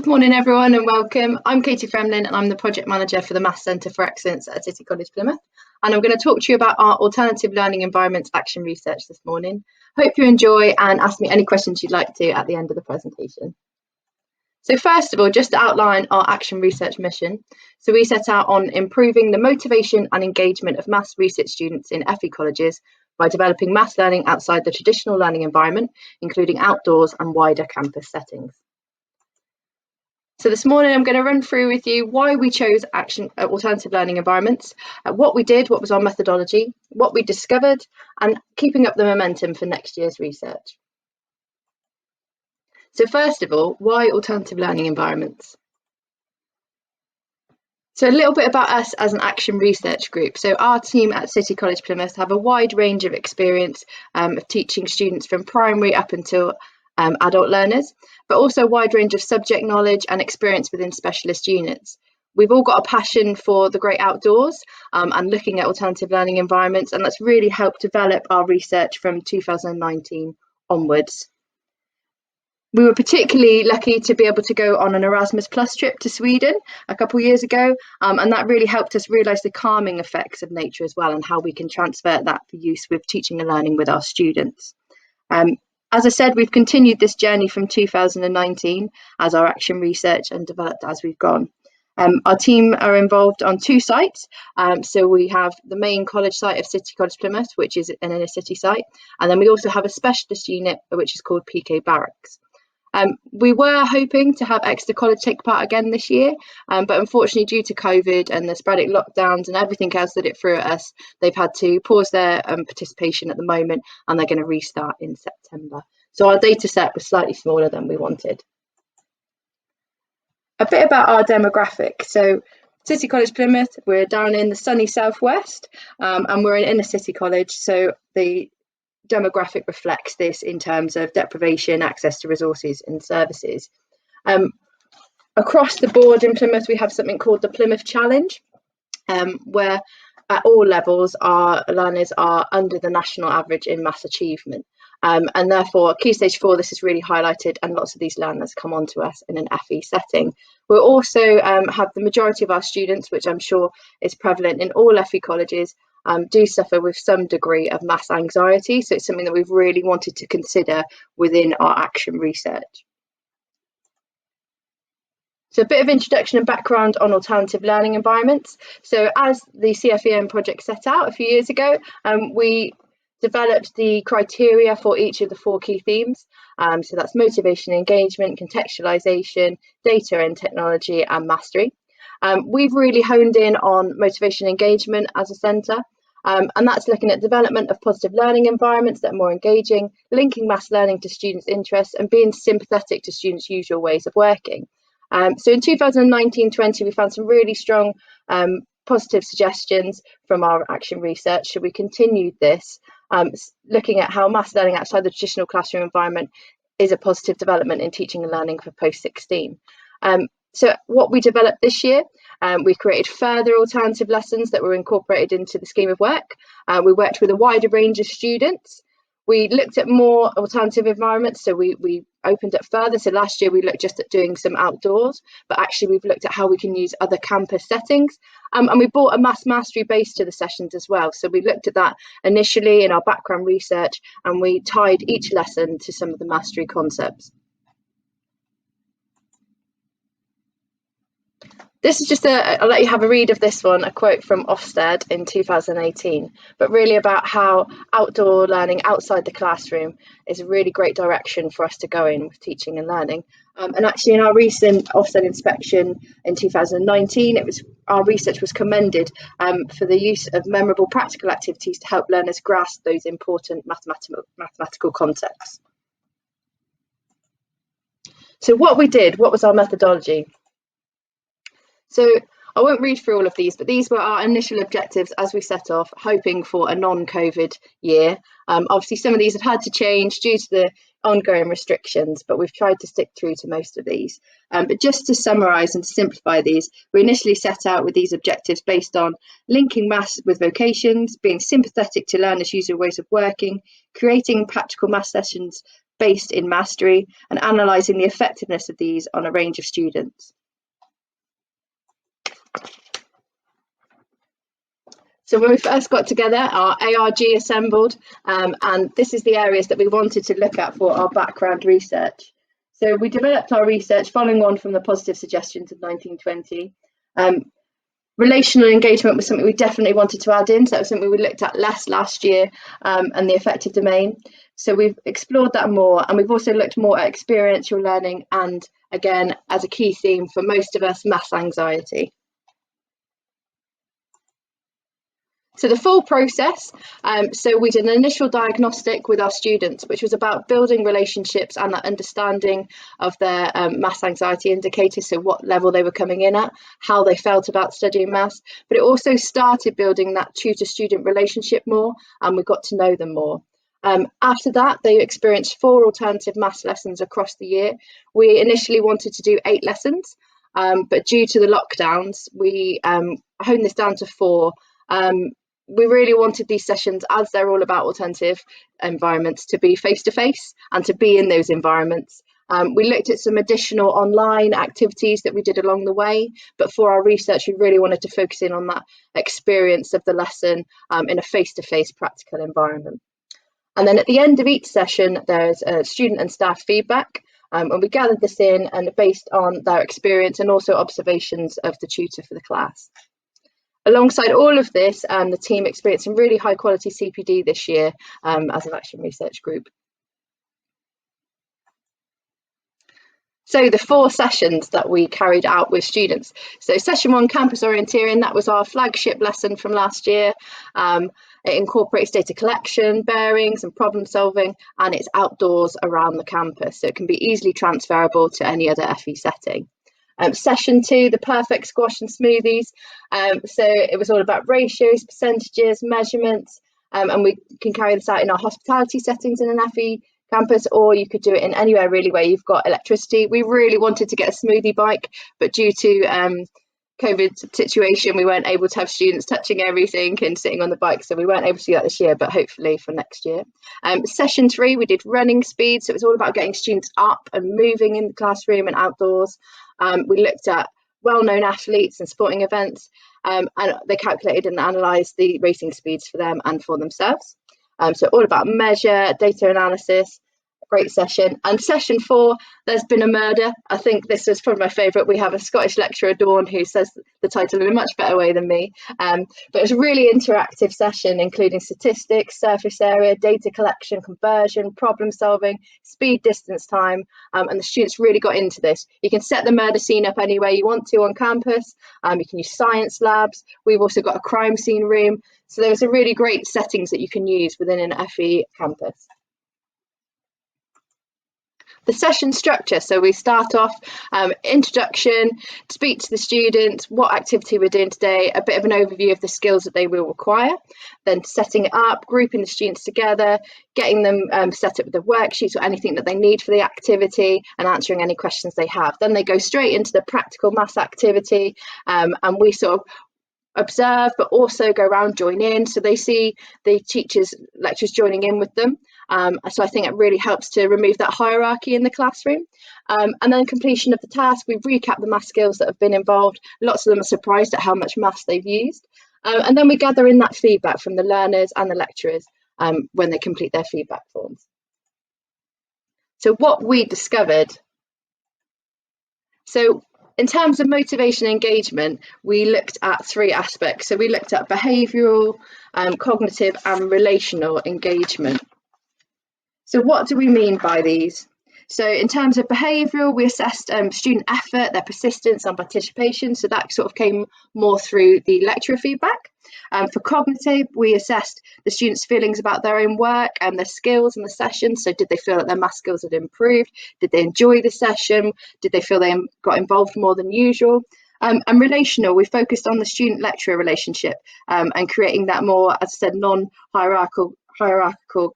Good morning everyone and welcome. I'm Katie Fremlin and I'm the Project Manager for the Maths Centre for Excellence at City College Plymouth, and I'm going to talk to you about our Alternative Learning Environments Action Research this morning. Hope you enjoy and ask me any questions you'd like to at the end of the presentation. So first of all, just to outline our Action Research mission. So we set out on improving the motivation and engagement of maths research students in FE colleges by developing maths learning outside the traditional learning environment, including outdoors and wider campus settings. So this morning I'm going to run through with you why we chose alternative learning environments, what we did, what was our methodology, what we discovered, and keeping up the momentum for next year's research. So first of all, why alternative learning environments? So a little bit about us as an action research group. So our team at City College Plymouth have a wide range of experience of teaching students from primary up until adult learners, but also a wide range of subject knowledge and experience within specialist units. We've all got a passion for the great outdoors and looking at alternative learning environments, and that's really helped develop our research from 2019 onwards. We were particularly lucky to be able to go on an Erasmus Plus trip to Sweden a couple of years ago, and that really helped us realise the calming effects of nature as well and how we can transfer that for use with teaching and learning with our students. As I said, we've continued this journey from 2019 as our action research and developed as we've gone. Our team are involved on two sites. So we have the main college site of City College Plymouth, which is an inner city site. And then we also have a specialist unit, which is called PK Barracks. We were hoping to have Exeter College take part again this year, but unfortunately due to COVID and the sporadic lockdowns and everything else that it threw at us, they've had to pause their participation at the moment, and they're going to restart in September. So our data set was slightly smaller than we wanted. A bit about our demographic. So City College Plymouth, we're down in the sunny southwest, and we're an inner city college, so the demographic reflects this in terms of deprivation, access to resources and services. Across the board in Plymouth, we have something called the Plymouth Challenge, where at all levels our learners are under the national average in maths achievement. And therefore, Key Stage 4, this is really highlighted, and lots of these learners come on to us in an FE setting. We'll also have the majority of our students, which I'm sure is prevalent in all FE colleges, do suffer with some degree of maths anxiety. So it's something that we've really wanted to consider within our action research. So a bit of introduction and background on alternative learning environments. So as the CfEM project set out a few years ago, we developed the criteria for each of the 4 key themes. So that's motivation, engagement, contextualisation, data and technology, and mastery. We've really honed in on motivation and engagement as a centre. And that's looking at development of positive learning environments that are more engaging, linking maths learning to students' interests, and being sympathetic to students' usual ways of working. So in 2019-20, we found some really strong positive suggestions from our action research. So we continued this, looking at how maths learning outside the traditional classroom environment is a positive development in teaching and learning for post-16. So what we developed this year, we created further alternative lessons that were incorporated into the scheme of work. We worked with a wider range of students. We looked at more alternative environments, so we opened up further. So last year we looked just at doing some outdoors, but actually we've looked at how we can use other campus settings. And we brought a maths mastery base to the sessions as well. So we looked at that initially in our background research, and we tied each lesson to some of the mastery concepts. This is just I'll let you have a read of this one, a quote from Ofsted in 2018, but really about how outdoor learning outside the classroom is a really great direction for us to go in with teaching and learning. And actually in our recent Ofsted inspection in 2019, our research was commended for the use of memorable practical activities to help learners grasp those important mathematical concepts. So what we did, what was our methodology? So I won't read through all of these, but these were our initial objectives as we set off, hoping for a non-COVID year. Obviously, some of these have had to change due to the ongoing restrictions, but we've tried to stick through to most of these. But just to summarise and simplify these, we initially set out with these objectives based on linking maths with vocations, being sympathetic to learners' usual ways of working, creating practical maths sessions based in mastery, and analysing the effectiveness of these on a range of students. So when we first got together, our ARG assembled, and this is the areas that we wanted to look at for our background research. So we developed our research following on from the positive suggestions of 1920. Relational engagement was something we definitely wanted to add in, so that was something we looked at less last year, and the affective domain. So we've explored that more, and we've also looked more at experiential learning, and again, as a key theme for most of us, maths anxiety. So the full process, so we did an initial diagnostic with our students, which was about building relationships and that understanding of their maths anxiety indicators, so what level they were coming in at, how they felt about studying maths, but it also started building that tutor-student relationship more, and we got to know them more. After that, they experienced 4 alternative maths lessons across the year. We initially wanted to do 8 lessons, but due to the lockdowns, we honed this down to 4. We really wanted these sessions, as they're all about alternative environments, to be face-to-face and to be in those environments. We looked at some additional online activities that we did along the way, but for our research, we really wanted to focus in on that experience of the lesson in a face-to-face practical environment. And then at the end of each session, there's student and staff feedback, and we gathered this in and based on their experience and also observations of the tutor for the class. Alongside all of this, the team experienced some really high quality CPD this year as an action research group. So the 4 sessions that we carried out with students. So session 1, campus orienteering, that was our flagship lesson from last year. It incorporates data collection, bearings and problem solving, and it's outdoors around the campus, so it can be easily transferable to any other FE setting. Session 2, the perfect squash and smoothies. So it was all about ratios, percentages, measurements, and we can carry this out in our hospitality settings in an FE campus, or you could do it in anywhere really where you've got electricity. We really wanted to get a smoothie bike, but due to COVID situation, we weren't able to have students touching everything and sitting on the bike, so we weren't able to do that this year, but hopefully for next year. Session 3, we did running speed, so it was all about getting students up and moving in the classroom and outdoors. We looked at well-known athletes and sporting events, and they calculated and analysed the racing speeds for them and for themselves. So all about measure, data analysis, great session. And session 4, there's been a murder. I think this is probably my favourite. We have a Scottish lecturer, Dawn, who says the title in a much better way than me. But it was a really interactive session, including statistics, surface area, data collection, conversion, problem solving, speed, distance, time, and the students really got into this. You can set the murder scene up any way you want to on campus. You can use science labs. We've also got a crime scene room. So there's a really great settings that you can use within an FE campus. The session structure, so we start off introduction, speak to the students, what activity we're doing today, a bit of an overview of the skills that they will require, then setting it up, grouping the students together, getting them set up with the worksheets or anything that they need for the activity, and answering any questions they have. Then they go straight into the practical maths activity, and we sort of observe but also go around, join in, so they see the lecturers joining in with them. So I think it really helps to remove that hierarchy in the classroom. And then completion of the task, we recap the maths skills that have been involved. Lots of them are surprised at how much maths they've used. And then we gather in that feedback from the learners and the lecturers when they complete their feedback forms. So what we discovered. So in terms of motivation and engagement, we looked at 3 aspects. So we looked at behavioural, cognitive and relational engagement. So what do we mean by these? So in terms of behavioural, we assessed student effort, their persistence and participation. So that sort of came more through the lecturer feedback. For cognitive, we assessed the students' feelings about their own work and their skills in the session. So did they feel that their maths skills had improved? Did they enjoy the session? Did they feel they got involved more than usual? And relational, we focused on the student-lecturer relationship and creating that more, as I said, non-hierarchical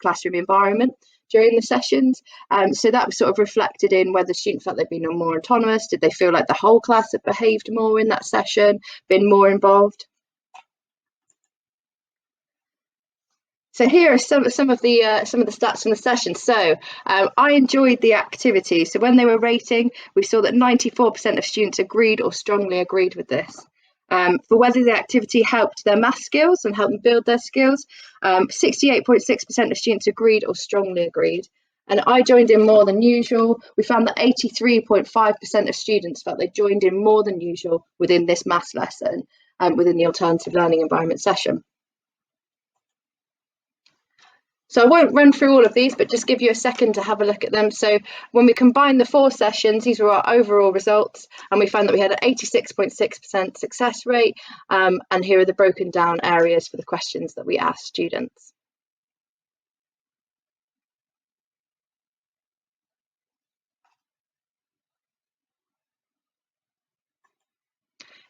classroom environment during the sessions. So that was sort of reflected in whether students felt they'd been more autonomous. Did they feel like the whole class had behaved more in that session, been more involved? So here are some of the stats from the session. So I enjoyed the activity. So when they were rating, we saw that 94% of students agreed or strongly agreed with this. For whether the activity helped their math skills and helped them build their skills, 68.6% of students agreed or strongly agreed. And I joined in more than usual. We found that 83.5% of students felt they joined in more than usual within this maths lesson, within the alternative learning environment session. So I won't run through all of these, but just give you a second to have a look at them. So when we combine the 4 sessions, these were our overall results, and we found that we had an 86.6% success rate. And here are the broken down areas for the questions that we asked students.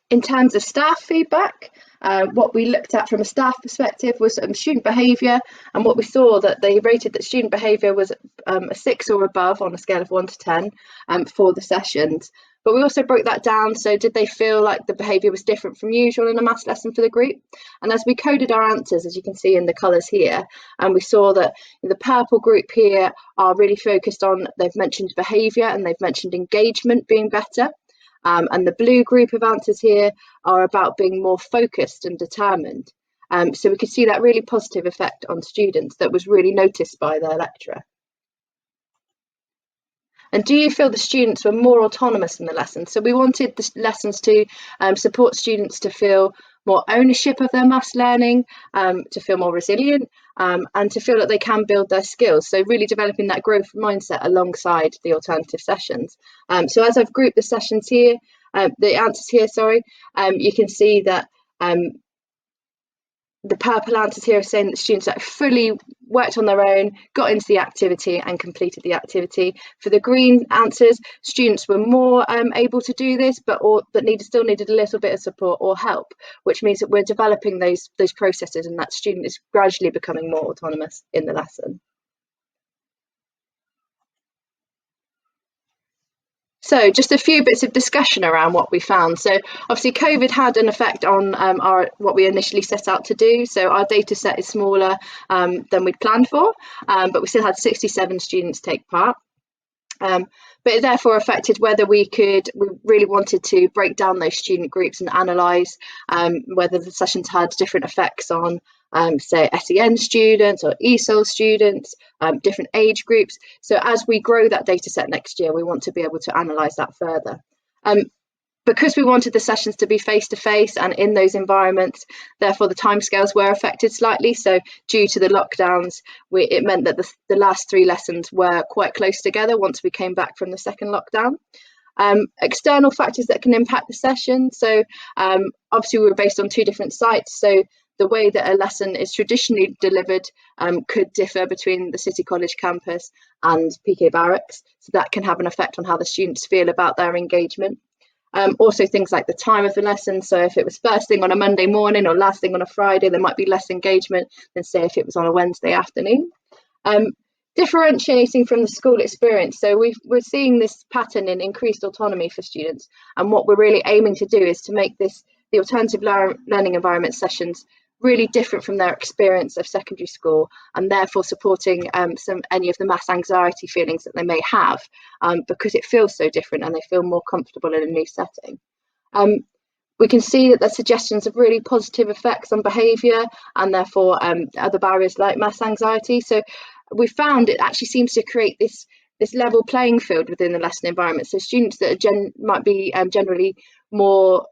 In terms of staff feedback, what we looked at from a staff perspective was student behaviour, and what we saw that they rated that student behaviour was a 6 or above on a scale of 1 to 10 for the sessions. But we also broke that down, so did they feel like the behaviour was different from usual in a maths lesson for the group? And as we coded our answers, as you can see in the colours here, and we saw that the purple group here are really focused on, they've mentioned behaviour and they've mentioned engagement being better. And the blue group of answers here are about being more focused and determined. So we could see that really positive effect on students that was really noticed by their lecturer. And do you feel the students were more autonomous in the lessons? So we wanted the lessons to support students to feel more ownership of their maths learning, to feel more resilient, and to feel that they can build their skills. So really developing that growth mindset alongside the alternative sessions. So as I've grouped the sessions here, the answers here, sorry, you can see that the purple answers here are saying that students that fully worked on their own, got into the activity and completed the activity. For the green answers, students were more able to do this, but still needed a little bit of support or help, which means that we're developing those processes, and that student is gradually becoming more autonomous in the lesson. So just a few bits of discussion around what we found. So obviously COVID had an effect on what we initially set out to do. So our data set is smaller than we'd planned for, but we still had 67 students take part. But it therefore affected whether we really wanted to break down those student groups and analyse whether the sessions had different effects on say SEN students or ESOL students, different age groups. So as we grow that data set next year, we want to be able to analyse that further. Because we wanted the sessions to be face-to-face and in those environments, therefore the timescales were affected slightly. So due to the lockdowns, it meant that the last 3 lessons were quite close together once we came back from the second lockdown. External factors that can impact the session. So obviously we were based on 2 different sites. So the way that a lesson is traditionally delivered could differ between the City College campus and PK Barracks. So that can have an effect on how the students feel about their engagement. Also things like the time of the lesson. So if it was first thing on a Monday morning or last thing on a Friday, there might be less engagement than say if it was on a Wednesday afternoon. Differentiating from the school experience. So we're seeing this pattern in increased autonomy for students, and what we're really aiming to do is to make the alternative learning environment sessions really different from their experience of secondary school, and therefore supporting any of the maths anxiety feelings that they may have, because it feels so different and they feel more comfortable in a new setting. We can see that there's suggestions of really positive effects on behaviour and therefore other barriers like maths anxiety. So we found it actually seems to create this level playing field within the lesson environment. So students that might be generally more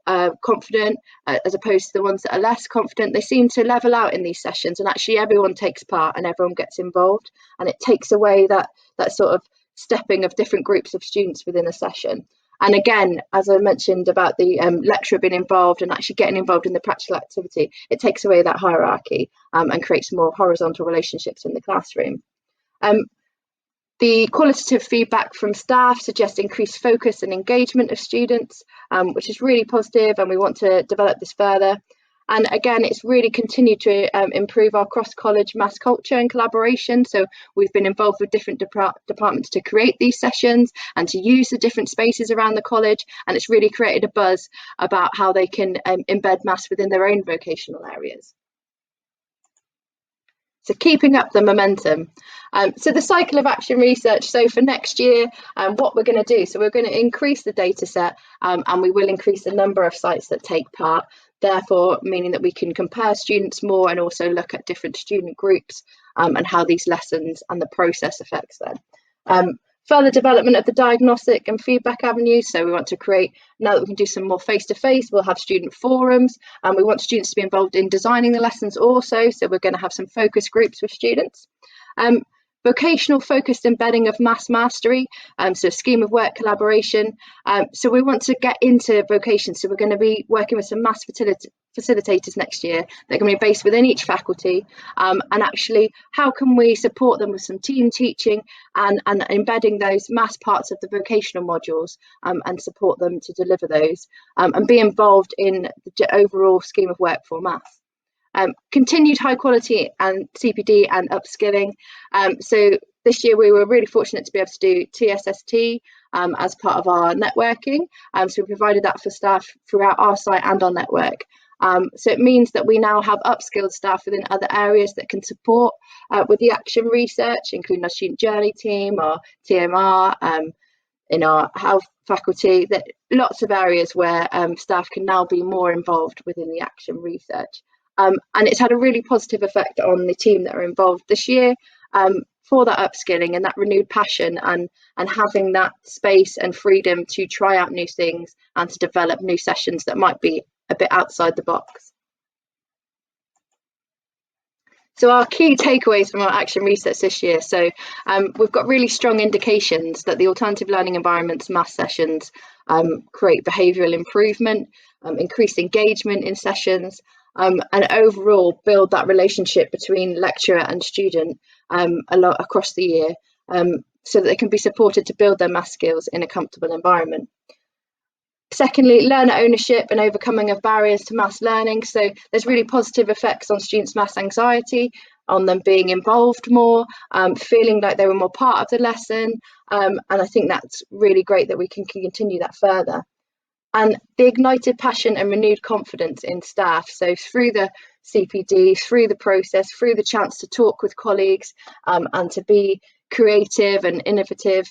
confident as opposed to the ones that are less confident, they seem to level out in these sessions, and actually everyone takes part and everyone gets involved, and it takes away that sort of stepping of different groups of students within a session. And again, as I mentioned about the lecturer being involved and actually getting involved in the practical activity, it takes away that hierarchy and creates more horizontal relationships in the classroom. The qualitative feedback from staff suggests increased focus and engagement of students, which is really positive, and we want to develop this further. And again, it's really continued to improve our cross-college maths culture and collaboration. So we've been involved with different departments to create these sessions and to use the different spaces around the college. And it's really created a buzz about how they can embed maths within their own vocational areas. So keeping up the momentum. So the cycle of action research. So for next year, what we're going to do, so we're going to increase the data set and we will increase the number of sites that take part, therefore meaning that we can compare students more and also look at different student groups and how these lessons and the process affects them. Further development of the diagnostic and feedback avenues. So we want to create, now that we can do some more face-to-face, we'll have student forums, and we want students to be involved in designing the lessons also. So we're going to have some focus groups with students. Vocational focused embedding of maths mastery, so scheme of work collaboration. So we want to get into vocations. So we're going to be working with some maths facilitators next year. They're going to be based within each faculty, and actually how can we support them with some team teaching and embedding those maths parts of the vocational modules and support them to deliver those and be involved in the overall scheme of work for maths. Continued high quality and CPD and upskilling. So this year we were really fortunate to be able to do TSST as part of our networking. So we provided that for staff throughout our site and our network. So it means that we now have upskilled staff within other areas that can support with the action research, including our student journey team, our TMR, in our health faculty, that lots of areas where staff can now be more involved within the action research. And it's had a really positive effect on the team that are involved this year for that upskilling and that renewed passion and having that space and freedom to try out new things and to develop new sessions that might be a bit outside the box. So our key takeaways from our action research this year. So we've got really strong indications that the alternative learning environments maths sessions create behavioural improvement, increased engagement in sessions, and overall build that relationship between lecturer and student across the year so that they can be supported to build their maths skills in a comfortable environment. Secondly, learner ownership and overcoming of barriers to maths learning. So there's really positive effects on students' maths anxiety, on them being involved more, feeling like they were more part of the lesson. And I think that's really great that we can continue that further. And the ignited passion and renewed confidence in staff. So through the CPD, through the process, through the chance to talk with colleagues and to be creative and innovative,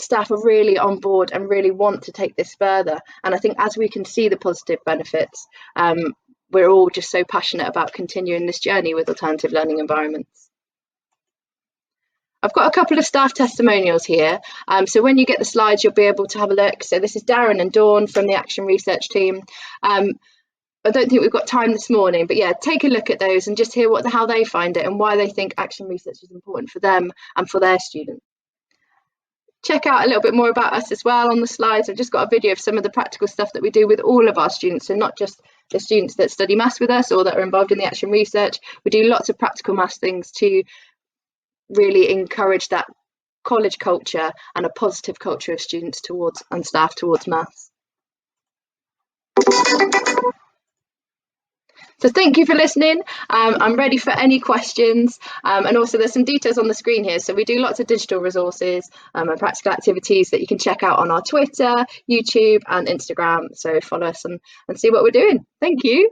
staff are really on board and really want to take this further. And I think as we can see the positive benefits, we're all just so passionate about continuing this journey with alternative learning environments. I've got a couple of staff testimonials here. So when you get the slides, you'll be able to have a look. So this is Darren and Dawn from the Action Research team. I don't think we've got time this morning, but yeah, take a look at those and just hear how they find it and why they think action research is important for them and for their students. Check out a little bit more about us as well on the slides. I've just got a video of some of the practical stuff that we do with all of our students, so not just the students that study maths with us or that are involved in the action research. We do lots of practical maths things to really encourage that college culture and a positive culture of students towards and staff towards maths. So thank you for listening. I'm ready for any questions. And also there's some details on the screen here. So we do lots of digital resources and practical activities that you can check out on our Twitter, YouTube and Instagram. So follow us and see what we're doing. Thank you.